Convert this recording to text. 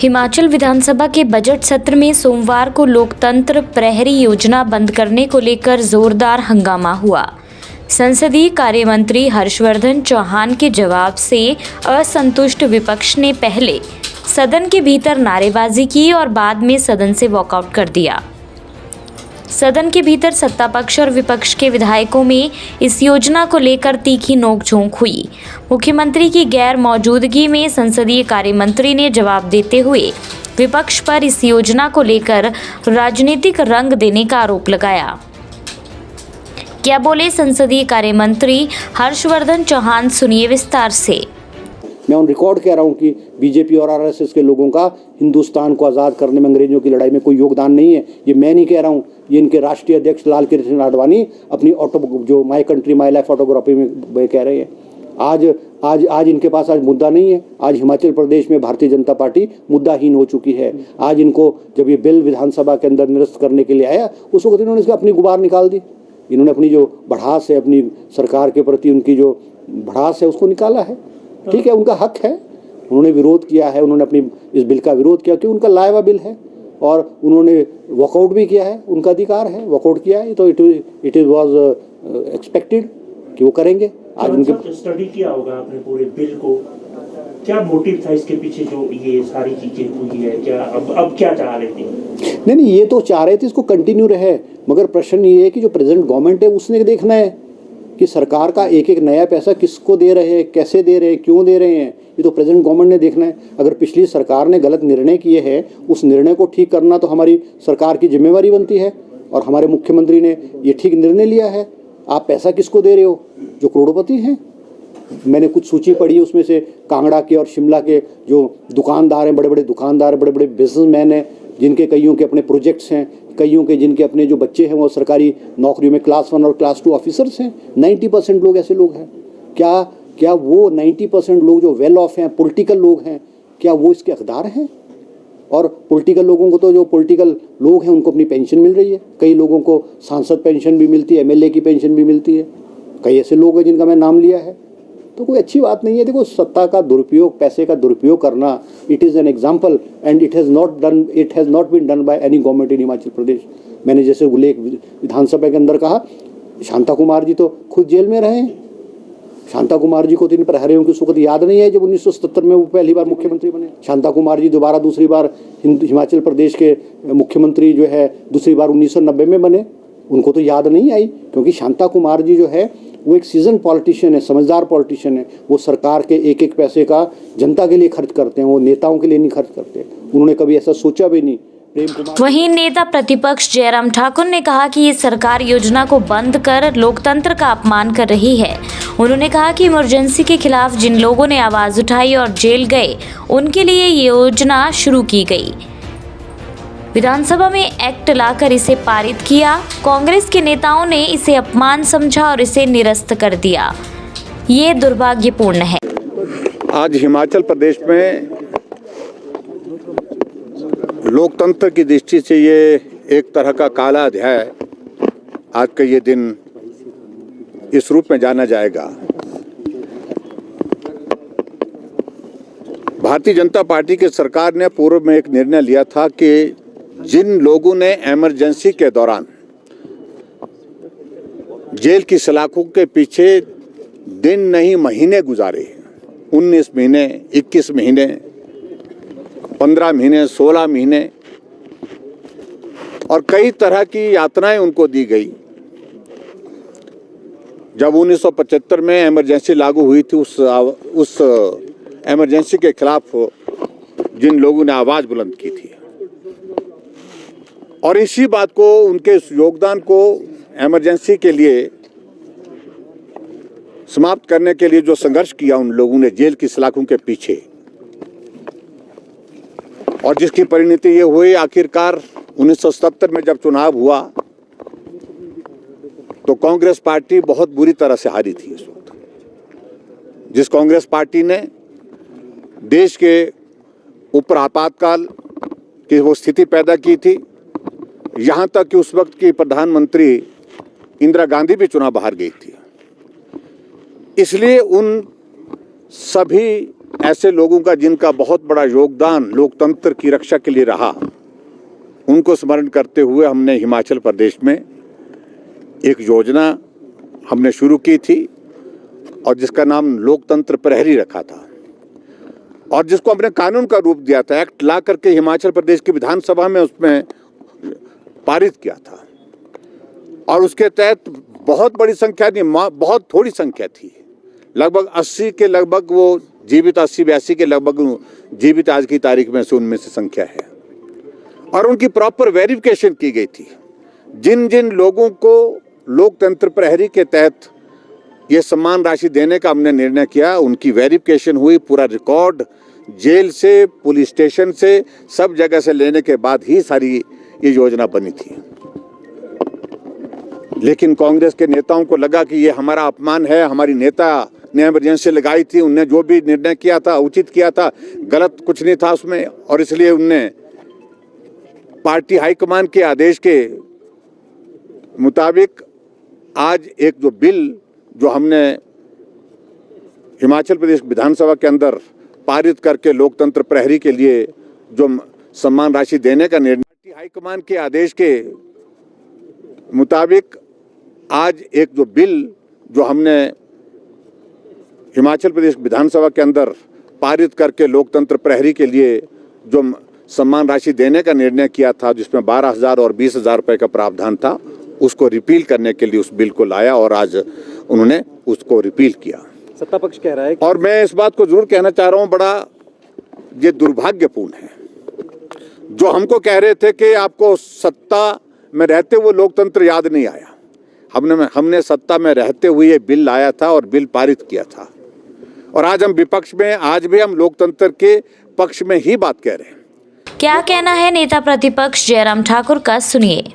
हिमाचल विधानसभा के बजट सत्र में सोमवार को लोकतंत्र प्रहरी योजना बंद करने को लेकर जोरदार हंगामा हुआ। संसदीय कार्य मंत्री हर्षवर्धन चौहान के जवाब से असंतुष्ट विपक्ष ने पहले सदन के भीतर नारेबाजी की और बाद में सदन से वॉकआउट कर दिया। सदन के भीतर सत्ता पक्ष और विपक्ष के विधायकों में इस योजना को लेकर तीखी नोकझोंक हुई। मुख्यमंत्री की गैर मौजूदगी में संसदीय कार्य मंत्री ने जवाब देते हुए विपक्ष पर इस योजना को लेकर राजनीतिक रंग देने का आरोप लगाया। क्या बोले संसदीय कार्य मंत्री हर्षवर्धन चौहान, सुनिए विस्तार से। मैं ऑन रिकॉर्ड कह रहा हूं कि बीजेपी और आरएसएस के लोगों का हिंदुस्तान को आज़ाद करने में अंग्रेजों की लड़ाई में कोई योगदान नहीं है। ये मैं नहीं कह रहा हूं, ये इनके राष्ट्रीय अध्यक्ष लाल कृष्ण आडवाणी अपनी जो my country my life autography में कह रहे हैं। आज इनके पास आज मुद्दा नहीं है। आज हिमाचल प्रदेश में भारतीय जनता पार्टी मुद्दाहीन हो चुकी है। आज इनको जब ये बिल विधानसभा के अंदर निरस्त करने के लिए आया, उस वक्त इन्होंने इसका अपनी गुबार निकाल दी। इन्होंने अपनी जो भड़ास है, अपनी सरकार के प्रति उनकी जो भड़ास है, उसको निकाला है। ठीक है, उनका हक है, उन्होंने विरोध किया है, उन्होंने अपनी इस बिल का विरोध किया क्योंकि उनका लाया हुआ बिल है और उन्होंने वॉकआउट भी किया है, उनका अधिकार है, वॉकआउट किया है, तो इट वाज एक्सपेक्टेड कि वो करेंगे। आज उनके स्टडी किया होगा आपने पूरे बिल को, क्या मोटिव था इसके पीछे जो ये सारी चीजें हुई है, क्या अब क्या चाह रहे थे? नहीं, ये तो चाह रहे थे इसको कंटिन्यू रहे, मगर प्रश्न ये है कि जो प्रेजेंट गवर्नमेंट है उसने देखना है कि सरकार का एक एक नया पैसा किसको दे रहे हैं, कैसे दे रहे हैं, क्यों दे रहे हैं, ये तो प्रेजेंट गवर्नमेंट ने देखना है। अगर पिछली सरकार ने गलत निर्णय किए हैं, उस निर्णय को ठीक करना तो हमारी सरकार की जिम्मेवारी बनती है और हमारे मुख्यमंत्री ने ये ठीक निर्णय लिया है। आप पैसा किसको दे रहे हो? जो करोड़पति हैं। मैंने कुछ सूची पढ़ी, उसमें से कांगड़ा के और शिमला के जो दुकानदार हैं, बड़े बड़े दुकानदार, बड़े बड़े बिजनेसमैन हैं, जिनके कईयों के अपने प्रोजेक्ट्स हैं, कईयों के जिनके अपने जो बच्चे हैं वो सरकारी नौकरियों में क्लास 1 और क्लास 2 ऑफिसर्स हैं। 90% लोग ऐसे लोग हैं। क्या वो 90% लोग जो वेल ऑफ हैं, पॉलिटिकल लोग हैं, क्या वो इसके हकदार हैं? और पॉलिटिकल लोगों को तो जो पॉलिटिकल लोग हैं उनको अपनी पेंशन मिल रही है, कई लोगों को सांसद पेंशन भी मिलती है, एमएलए की पेंशन भी मिलती है, कई ऐसे लोग हैं जिनका मैं नाम लिया है। तो कोई अच्छी बात नहीं है। देखो, सत्ता का दुरुपयोग, पैसे का दुरुपयोग करना, it is an example and it has not been done by any government in Himachal Pradesh. मैंने जैसे उल्लेख विधानसभा के अंदर कहा, शांता कुमार जी तो खुद जेल में रहे हैं। शांता कुमार जी को तो इन प्रहरियों की सुखद याद नहीं है जब 1977 में वो पहली बार मुख्यमंत्री बने। शांता कुमार जी दोबारा दूसरी बार हिमाचल प्रदेश के मुख्यमंत्री जो है दूसरी बार 1990 में बने। उनको तो याद नहीं आई, क्योंकि शांता कुमार जी जो है वो एक सीजन पॉलिटिशियन है, समझदार पॉलिटिशियन है। वो सरकार के एक एक पैसे का जनता के लिए खर्च करते हैं, वो नेताओं के लिए नहीं खर्च करते। उन्होंने कभी ऐसा सोचा भी नहीं। वहीं नेता प्रतिपक्ष जयराम ठाकुर ने कहा कि ये सरकार योजना को बंद कर लोकतंत्र का अपमान कर रही है। उन्होंने कहा कि इमरजेंसी के खिलाफ जिन लोगों ने आवाज उठाई और जेल गए, उनके लिए ये योजना शुरू की गई। विधानसभा में एक्ट लाकर इसे पारित किया। कांग्रेस के नेताओं ने इसे अपमान समझा और इसे निरस्त कर दिया। ये दुर्भाग्यपूर्ण है। आज हिमाचल प्रदेश में लोकतंत्र की दृष्टि से ये एक तरह का काला अध्याय आज का ये दिन इस रूप में जाना जाएगा। भारतीय जनता पार्टी की सरकार ने पूर्व में एक निर्णय लिया था कि जिन लोगों ने इमरजेंसी के दौरान जेल की सलाखों के पीछे दिन नहीं महीने गुजारे, 19 महीने, 21 महीने, 15 महीने, 16 महीने और कई तरह की यातनाएं उनको दी गई। जब 1975 में इमरजेंसी लागू हुई थी, उस इमरजेंसी के खिलाफ जिन लोगों ने आवाज बुलंद की थी और इसी बात को, उनके योगदान को इमरजेंसी के लिए समाप्त करने के लिए जो संघर्ष किया उन लोगों ने जेल की सलाखों के पीछे, और जिसकी परिणति ये हुई आखिरकार 1977 में जब चुनाव हुआ तो कांग्रेस पार्टी बहुत बुरी तरह से हारी थी। इस वक्त जिस कांग्रेस पार्टी ने देश के ऊपर आपातकाल की वो स्थिति पैदा की थी, यहाँ तक कि उस वक्त की प्रधानमंत्री इंदिरा गांधी भी चुनाव हार गई थी। इसलिए उन सभी ऐसे लोगों का जिनका बहुत बड़ा योगदान लोकतंत्र की रक्षा के लिए रहा, उनको स्मरण करते हुए हमने हिमाचल प्रदेश में एक योजना हमने शुरू की थी और जिसका नाम लोकतंत्र प्रहरी रखा था और जिसको हमने कानून का रूप दिया था, एक्ट ला करके हिमाचल प्रदेश की विधानसभा में उसमें पारित किया था। और उसके तहत बहुत बड़ी संख्या नहीं, बहुत थोड़ी संख्या थी, लगभग 80 के लगभग वो जीवित, 80-82 के लगभग जीवित आज की तारीख में से उनमें से संख्या है। और उनकी प्रॉपर वेरिफिकेशन की गई थी। जिन जिन लोगों को लोकतंत्र प्रहरी के तहत ये सम्मान राशि देने का हमने निर्णय किया, उनकी वेरिफिकेशन हुई, पूरा रिकॉर्ड जेल से, पुलिस स्टेशन से, सब जगह से लेने के बाद ही सारी ये योजना बनी थी। लेकिन कांग्रेस के नेताओं को लगा कि ये हमारा अपमान है, हमारी नेता ने इमरजेंसी लगाई थी, उनने जो भी निर्णय किया था उचित किया था, गलत कुछ नहीं था उसमें, और इसलिए उनने पार्टी हाईकमान के आदेश के मुताबिक आज एक जो बिल जो हमने हिमाचल प्रदेश विधानसभा के अंदर पारित करके लोकतंत्र प्रहरी के लिए जो सम्मान राशि देने का निर्णय, पार्टी हाईकमान के आदेश के मुताबिक आज एक जो बिल जो हमने हिमाचल प्रदेश विधानसभा के अंदर पारित करके लोकतंत्र प्रहरी के लिए जो सम्मान राशि देने का निर्णय किया था, जिसमें 12,000 और 20,000 रुपये का प्रावधान था, उसको रिपील करने के लिए उस बिल को लाया और आज उन्होंने उसको रिपील किया। सत्ता पक्ष कह रहा है और मैं इस बात को जरूर कहना चाह रहा हूँ, बड़ा ये दुर्भाग्यपूर्ण है जो हमको कह रहे थे कि आपको सत्ता में रहते हुए लोकतंत्र याद नहीं आया। हमने सत्ता में रहते हुए ये बिल लाया था और बिल पारित किया था, और आज हम विपक्ष में, आज भी हम लोकतंत्र के पक्ष में ही बात कह रहे हैं। क्या कहना है नेता प्रतिपक्ष जयराम ठाकुर का, सुनिए।